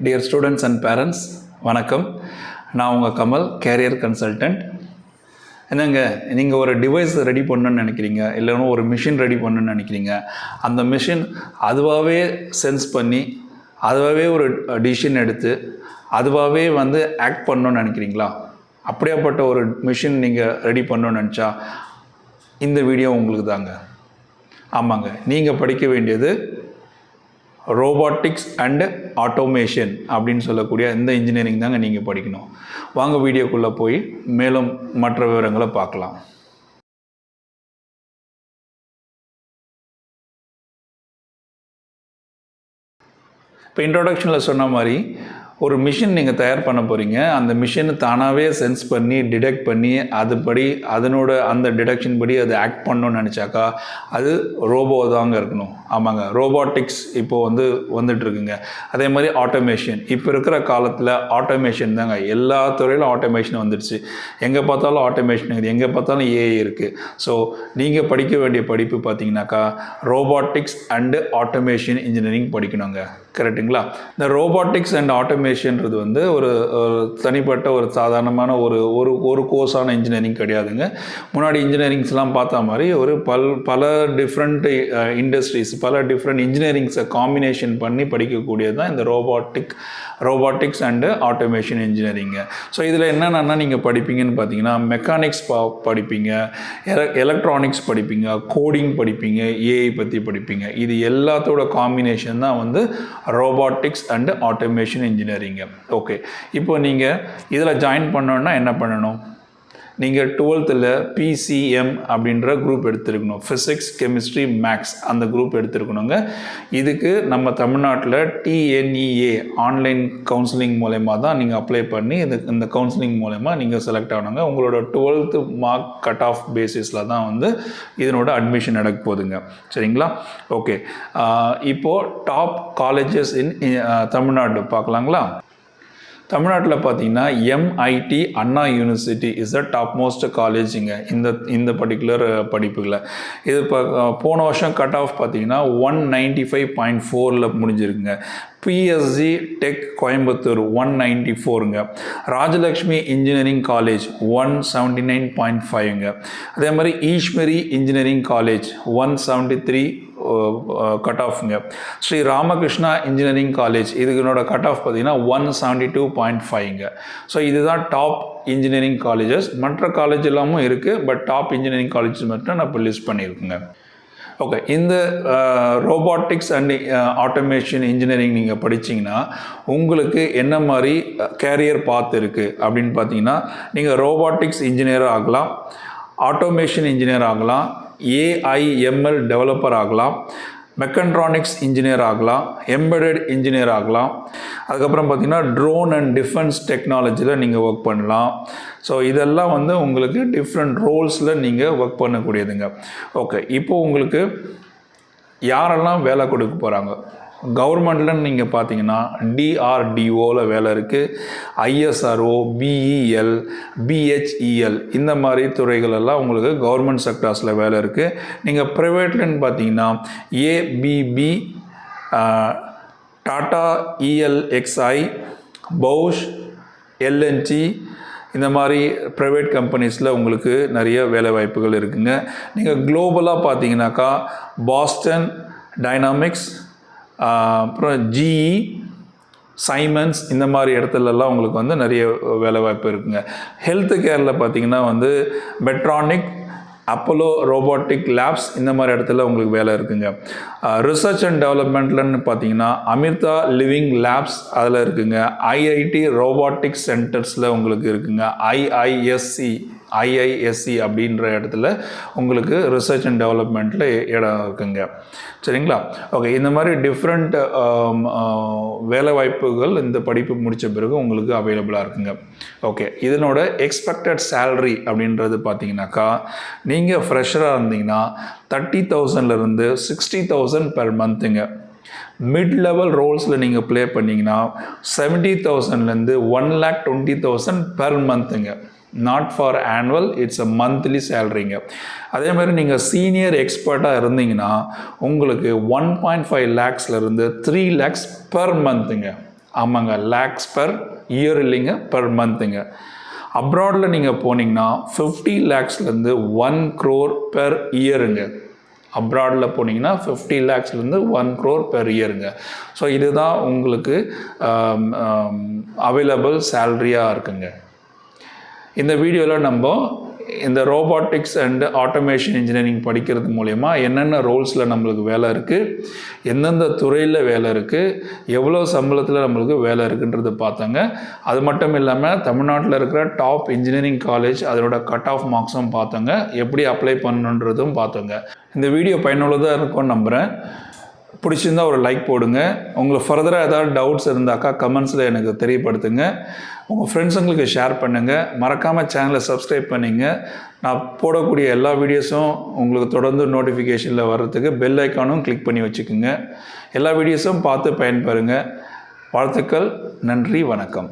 Dear students and parents, வணக்கம். நான் உங்கள் கமல், கேரியர் கன்சல்டன்ட். என்னங்க, நீங்கள் ஒரு டிவைஸ் ரெடி பண்ணணுன்னு நினைக்கிறீங்க, இல்லைன்னா ஒரு மிஷின் ரெடி பண்ணணுன்னு நினைக்கிறீங்க. அந்த மிஷின் அதுவாகவே சென்ஸ் பண்ணி, அதுவாகவே ஒரு டிசிஷன் எடுத்து, அதுவாகவே ஆக்ட் பண்ணணுன்னு நினைக்கிறீங்களா? அப்படியாப்பட்ட ஒரு மிஷின் நீங்கள் ரெடி பண்ணணுன்னு நினச்சா இந்த வீடியோ உங்களுக்கு தாங்க. ஆமாங்க, நீங்கள் படிக்க வேண்டியது ரோபாட்டிக்ஸ் அண்டு ஆட்டோமேஷன் அப்படின்னு சொல்லக்கூடிய இந்த இன்ஜினியரிங் தாங்க நீங்கள் படிக்கணும். வாங்க வீடியோக்குள்ளே போய் மேலும் மற்ற விவரங்களை பார்க்கலாம். இப்போ இன்ட்ரோடக்ஷனில் சொன்ன மாதிரி ஒரு மிஷின் நீங்கள் தயார் பண்ண போகிறீங்க. அந்த மிஷினை தானாகவே சென்ஸ் பண்ணி டிடெக்ட் பண்ணி அதுபடி அதனோட அந்த டிடெக்ஷன் படி அது ஆக்ட் பண்ணணும்னு நினச்சாக்கா அது ரோபோ தாங்க இருக்கணும். ஆமாங்க, ரோபாட்டிக்ஸ் இப்போது வந்துட்டுருக்குங்க. அதே மாதிரி ஆட்டோமேஷன், இப்போ இருக்கிற காலத்தில் ஆட்டோமேஷன் தாங்க. எல்லா துறையிலும் ஆட்டோமேஷன் வந்துடுச்சு. எங்கே பார்த்தாலும் ஆட்டோமேஷன் இருக்குது, எங்கே பார்த்தாலும் ஏஐ இருக்குது. ஸோ நீங்கள் படிக்க வேண்டிய படிப்பு பார்த்தீங்கன்னாக்கா ரோபாட்டிக்ஸ் அண்டு ஆட்டோமேஷன் இன்ஜினியரிங் படிக்கணுங்க. கரெக்டுங்களா? இந்த ரோபாட்டிக்ஸ் அண்ட் ஆட்டோமேஷன்றது ஒரு தனிப்பட்ட ஒரு சாதாரணமான ஒரு கோர்ஸான இன்ஜினியரிங் கிடையாதுங்க. முன்னாடி இன்ஜினியரிங்ஸ்லாம் பார்த்தா மாதிரி பல டிஃப்ரெண்ட் இண்டஸ்ட்ரீஸ், பல டிஃப்ரெண்ட் இன்ஜினியரிங்ஸை காம்பினேஷன் பண்ணி படிக்கக்கூடியது தான் இந்த robotics and automation engineering. So இதில் என்னென்னா நீங்கள் படிப்பீங்கன்னு பார்த்தீங்கன்னா மெக்கானிக்ஸ் படிப்பீங்க, எலக்ட்ரானிக்ஸ் படிப்பீங்க, கோடிங் படிப்பீங்க, ஏஐ பற்றி படிப்பீங்க. இது எல்லாத்தோட காம்பினேஷன் தான் robotics and automation engineering. Okay, இப்போ நீங்கள் இதில் ஜாயின் பண்ணணுன்னா என்ன பண்ணணும்? நீங்கள் 12th PCM அப்படின்ற குரூப் எடுத்துருக்கணும். ஃபிசிக்ஸ், கெமிஸ்ட்ரி, மேக்ஸ் அந்த குரூப் எடுத்துருக்கணுங்க. இதுக்கு நம்ம தமிழ்நாட்டில் TNEA ஆன்லைன் கவுன்சிலிங் மூலயமா தான் நீங்கள் அப்ளை பண்ணி இந்த கவுன்சிலிங் மூலயமா நீங்கள் செலக்ட் ஆகணுங்க. உங்களோட 12th மார்க் கட் ஆஃப் பேசிஸில் தான் இதனோட அட்மிஷன் நடக்க போகுதுங்க. சரிங்களா? ஓகே, இப்போது டாப் காலேஜஸ் இன் தமிழ்நாடு பார்க்கலாங்களா? தமிழ்நாட்டில் பார்த்தீங்கன்னா MIT Anna university is the top most காலேஜுங்க இந்த பர்டிகுலர் படிப்புகளை. இது இப்போ போன வருஷம் கட் ஆஃப் பார்த்தீங்கன்னா 195.4 முடிஞ்சிருக்குங்க. PSG டெக் கோயம்புத்தூர் 194ங்க. ராஜலக்ஷ்மி இன்ஜினியரிங் காலேஜ் 179.5ங்க. அதே மாதிரி ஈஸ்வரி இன்ஜினியரிங் காலேஜ் 173 கட் ஆஃப்ங்க. ஸ்ரீ ராமகிருஷ்ணா இன்ஜினியரிங் காலேஜ் இதுனோட கட் ஆஃப் பார்த்தீங்கன்னா 172.5ங்க. ஸோ இதுதான் டாப் இன்ஜினியரிங் காலேஜஸ். மற்ற காலேஜ் எல்லாமும் இருக்குது, பட் டாப் இன்ஜினியரிங் காலேஜஸ் மட்டும் நான் இப்போ லிஸ்ட் பண்ணியிருக்கேங்க. ஓகே, இந்த ரோபாட்டிக்ஸ் அண்ட் ஆட்டோமேஷன் இன்ஜினியரிங் நீங்கள் படித்தீங்கன்னா உங்களுக்கு என்ன மாதிரி கேரியர் பாத் இருக்குது அப்படின்னு பார்த்தீங்கன்னா, நீங்கள் ரோபாட்டிக்ஸ் இன்ஜினியர் ஆகலாம், ஆட்டோமேஷன் இன்ஜினியர் ஆகலாம், AIML டெவலப்பர் ஆகலாம், மெக்கட்ரானிக்ஸ் இன்ஜினியர் ஆகலாம், எம்பெடட் இன்ஜினியர் ஆகலாம். அதுக்கப்புறம் பார்த்திங்கன்னா ட்ரோன் அண்ட் டிஃபென்ஸ் டெக்னாலஜியில் நீங்கள் ஒர்க் பண்ணலாம். ஸோ இதெல்லாம் உங்களுக்கு டிஃப்ரெண்ட் ரோல்ஸில் நீங்கள் ஒர்க் பண்ணக்கூடியதுங்க. ஓகே, இப்போது உங்களுக்கு யாரெல்லாம் வேலை கொடுக்க போகிறாங்க? கவர்மெண்ட்டில் நீங்கள் பார்த்தீங்கன்னா DRDOவில் வேலை இருக்குது, ISRO, BEL, BHEL இந்த மாதிரி துறைகளெல்லாம் உங்களுக்கு கவர்மெண்ட் செக்டார்ஸில் வேலை இருக்குது. நீங்கள் ப்ரைவேட்லன்னு பார்த்தீங்கன்னா ABB, டாடா ELXI, பவுஷ், LNT இந்த மாதிரி ப்ரைவேட் கம்பெனிஸில் உங்களுக்கு நிறைய வேலை வாய்ப்புகள் இருக்குதுங்க. நீங்கள் குளோபலாக பார்த்தீங்கன்னாக்கா பாஸ்டன் டைனாமிக்ஸ், அப்புறம் GE, சைமன்ஸ் இந்த மாதிரி இடத்துலலாம் உங்களுக்கு நிறைய வேலை வாய்ப்பு இருக்குங்க. ஹெல்த் கேரில் பார்த்தீங்கன்னா மெட்ரானிக், அப்போலோ ரோபாட்டிக் லேப்ஸ் இந்த மாதிரி இடத்துல உங்களுக்கு வேலை இருக்குங்க. ரிசர்ச் அண்ட் டெவலப்மெண்ட்லன்னு பார்த்தீங்கன்னா அமிர்தா லிவிங் லேப்ஸ் அதில் இருக்குங்க. IIT ரோபாட்டிக் சென்டர்ஸில் உங்களுக்கு இருக்குங்க. IISC அப்படின்ற இடத்துல உங்களுக்கு ரிசர்ச் அண்ட் டெவலப்மெண்ட்டில் இடம் இருக்குங்க. சரிங்களா? ஓகே, இந்த மாதிரி டிஃப்ரெண்ட் வேலை வாய்ப்புகள் இந்த படிப்பு முடித்த பிறகு உங்களுக்கு அவைலபிளாக இருக்குங்க. ஓகே, இதனோட எக்ஸ்பெக்டட் சேலரி அப்படின்றது பார்த்தீங்கன்னாக்கா நீங்கள் ஃப்ரெஷராக இருந்தீங்கன்னா 30,000லேருந்து 60,000 பெர் மந்த்துங்க. மிட் லெவல் ரோல்ஸில் நீங்கள் ப்ளே பண்ணிங்கன்னா 70,000லேருந்து 1,20,000 பெர் மந்த்துங்க. Not for annual, it's a monthly சேலரிங்க. அதே மாதிரி நீங்கள் சீனியர் எக்ஸ்பர்ட்டாக இருந்தீங்கன்னா உங்களுக்கு 1.5 lakhsலேருந்து 3 lakhs பெர் மந்த்துங்க. ஆமாங்க, லேக்ஸ் பர் இயர் இல்லைங்க, பர் மந்த்துங்க. அப்ராடில் நீங்கள் போனீங்கன்னா 50 lakhsலேருந்து 1 crore பெர் இயருங்க. அப்ராடில் போனீங்கன்னா 50 lakhsலேருந்து 1 crore பெர் இயருங்க. ஸோ இதுதான் உங்களுக்கு அவைலபிள் சேலரியாக இருக்குங்க. இந்த வீடியோவில் நம்ம இந்த ரோபாட்டிக்ஸ் அண்ட் ஆட்டோமேஷன் இன்ஜினியரிங் படிக்கிறது மூலயமா என்னென்ன ரோல்ஸில் நம்மளுக்கு வேலை இருக்குது, எந்தெந்த துறையில் வேலை இருக்குது, எவ்வளோ சம்பளத்தில் நம்மளுக்கு வேலை இருக்குன்றது பார்த்தோங்க. அது மட்டும் இல்லாமல் தமிழ்நாட்டில் இருக்கிற டாப் இன்ஜினியரிங் காலேஜ் அதனோட கட் ஆஃப் மார்க்ஸும் பார்த்தோங்க, எப்படி அப்ளை பண்ணணுன்றதும் பார்த்தோங்க. இந்த வீடியோ பயனுள்ளதாக இருக்கும்னு நம்புகிறேன். பிடிச்சிருந்தா ஒரு லைக் போடுங்க. உங்களுக்கு ஃபர்தராக ஏதாவது டவுட்ஸ் இருந்தாக்கா கமெண்ட்ஸில் எனக்கு தெரியப்படுத்துங்க. உங்கள் ஃப்ரெண்ட்ஸுங்களுக்கு ஷேர் பண்ணுங்கள். மறக்காமல் சேனலை சப்ஸ்கிரைப் பண்ணிங்க. நான் போடக்கூடிய எல்லா வீடியோஸும் உங்களுக்கு தொடர்ந்து நோட்டிஃபிகேஷனில் வர்றதுக்கு பெல் ஐக்கானும் கிளிக் பண்ணி வச்சுக்கோங்க. எல்லா வீடியோஸும் பார்த்து பயன்பெறுங்க. வாழ்த்துக்கள். நன்றி. வணக்கம்.